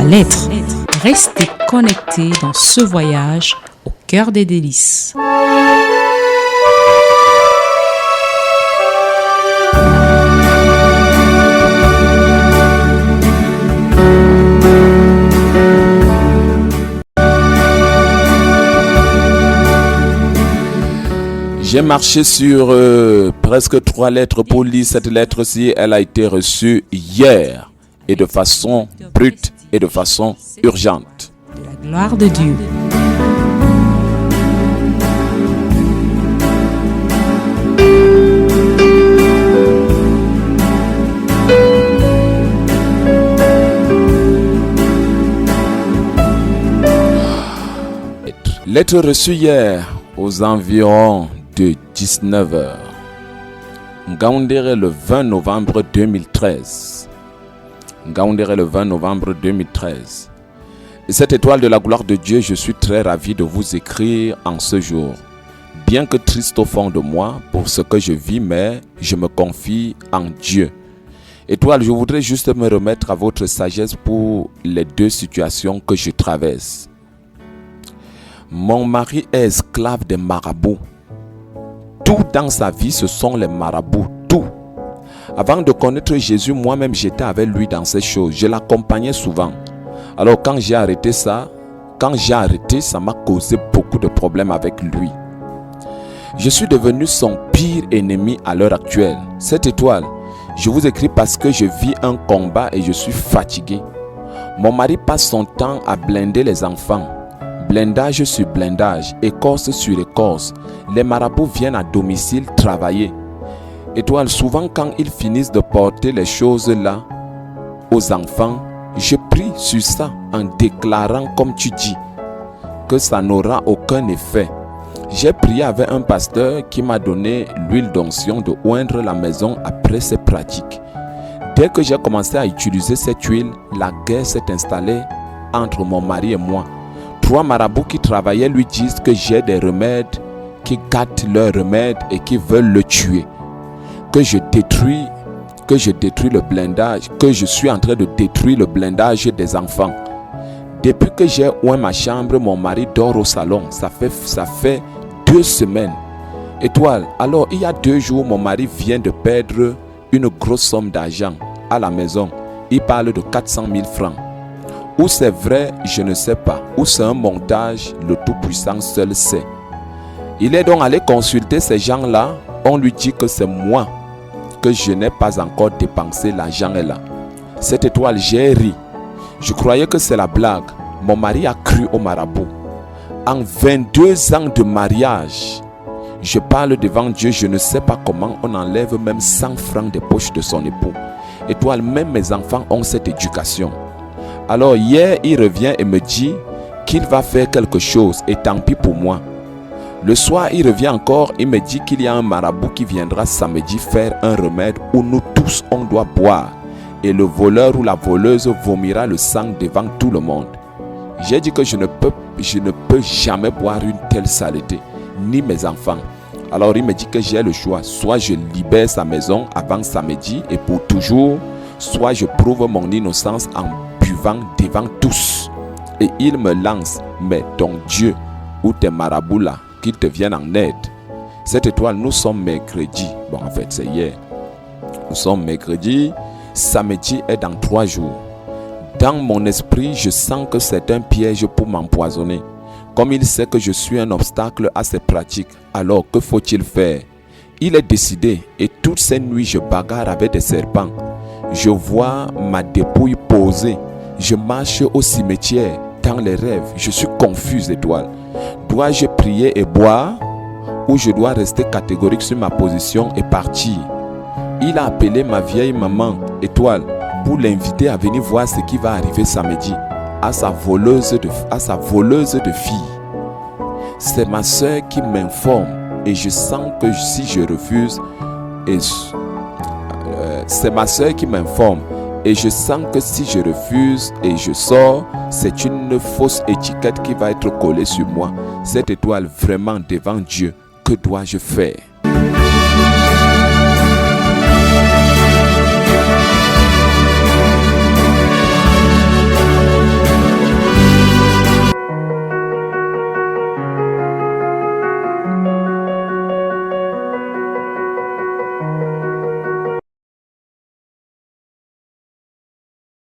la lettre. Restez connectés dans ce voyage au cœur des délices. J'ai marché sur presque 3 lettres pour lire cette lettre-ci. Elle a été reçue hier et de façon brute et de façon urgente. De la gloire de Dieu. Lettre reçue hier aux environs de 19h. Ngaoundéré le 20 novembre 2013. Ngaoundéré le 20 novembre 2013. Et cette étoile de la gloire de Dieu, je suis très ravi de vous écrire en ce jour. Bien que triste au fond de moi pour ce que je vis, mais je me confie en Dieu. Étoile, je voudrais juste me remettre à votre sagesse pour les 2 situations que je traverse. Mon mari est esclave des marabouts. Tout dans sa vie, ce sont les marabouts. Tout. Avant de connaître Jésus, moi-même, j'étais avec lui dans ces choses. Je l'accompagnais souvent. Alors, quand j'ai arrêté, ça m'a causé beaucoup de problèmes avec lui. Je suis devenu son pire ennemi à l'heure actuelle. Cette étoile, je vous écris parce que je vis un combat et je suis fatigué. Mon mari passe son temps à blinder les enfants. Blindage sur blindage, écorce sur écorce. Les marabouts viennent à domicile travailler. Étoile, souvent quand ils finissent de porter les choses là aux enfants, je prie sur ça en déclarant, comme tu dis, que ça n'aura aucun effet. J'ai prié avec un pasteur qui m'a donné l'huile d'onction de oindre la maison après ces pratiques. Dès que j'ai commencé à utiliser cette huile, la guerre s'est installée entre mon mari et moi. 3 marabouts qui travaillaient lui disent que j'ai des remèdes qui gâtent leurs remèdes et qui veulent le tuer. Que je détruis le blindage, que je suis en train de détruire le blindage des enfants. Depuis que j'ai oint ma chambre, mon mari dort au salon. Ça fait 2 semaines. Étoile, alors il y a 2 jours, mon mari vient de perdre une grosse somme d'argent à la maison. Il parle de 400 000 francs. Ou c'est vrai, je ne sais pas. Ou c'est un montage, le Tout-Puissant seul sait. Il est donc allé consulter ces gens-là. On lui dit que c'est moi, que je n'ai pas encore dépensé, l'argent est là. Cette étoile, j'ai ri. Je croyais que c'est la blague. Mon mari a cru au marabout. En 22 ans de mariage, je parle devant Dieu, je ne sais pas comment on enlève même 100 francs des poches de son époux. Étoile, même mes enfants ont cette éducation. Alors hier, il revient et me dit qu'il va faire quelque chose et tant pis pour moi. Le soir, il revient encore, il me dit qu'il y a un marabout qui viendra samedi faire un remède où nous tous on doit boire. Et le voleur ou la voleuse vomira le sang devant tout le monde. J'ai dit que je ne peux jamais boire une telle saleté, ni mes enfants. Alors il me dit que j'ai le choix, soit je libère sa maison avant samedi et pour toujours, soit je prouve mon innocence en buvant devant tous. Et il me lance, mais ton Dieu ou tes marabouts là, qu'ils te viennent en aide. Cette étoile, nous sommes mercredi. Bon, en fait, c'est hier. Nous sommes mercredi. Samedi est dans 3 jours. Dans mon esprit, je sens que c'est un piège pour m'empoisonner. Comme il sait que je suis un obstacle à ses pratiques, alors que faut-il faire? Il est décidé et toutes ces nuits, je bagarre avec des serpents. Je vois ma dépouille posée. Je marche au cimetière dans les rêves. Je suis confuse, étoile. Dois-je prier et boire ou je dois rester catégorique sur ma position et partir? Il a appelé ma vieille maman, étoile, pour l'inviter à venir voir ce qui va arriver samedi à sa voleuse de filles. C'est ma soeur qui m'informe et je sens que si je refuse, c'est ma soeur qui m'informe et je sens que si je refuse et je sors, c'est une fausse étiquette qui va être collée sur moi. Cette étoile, vraiment devant Dieu, que dois-je faire?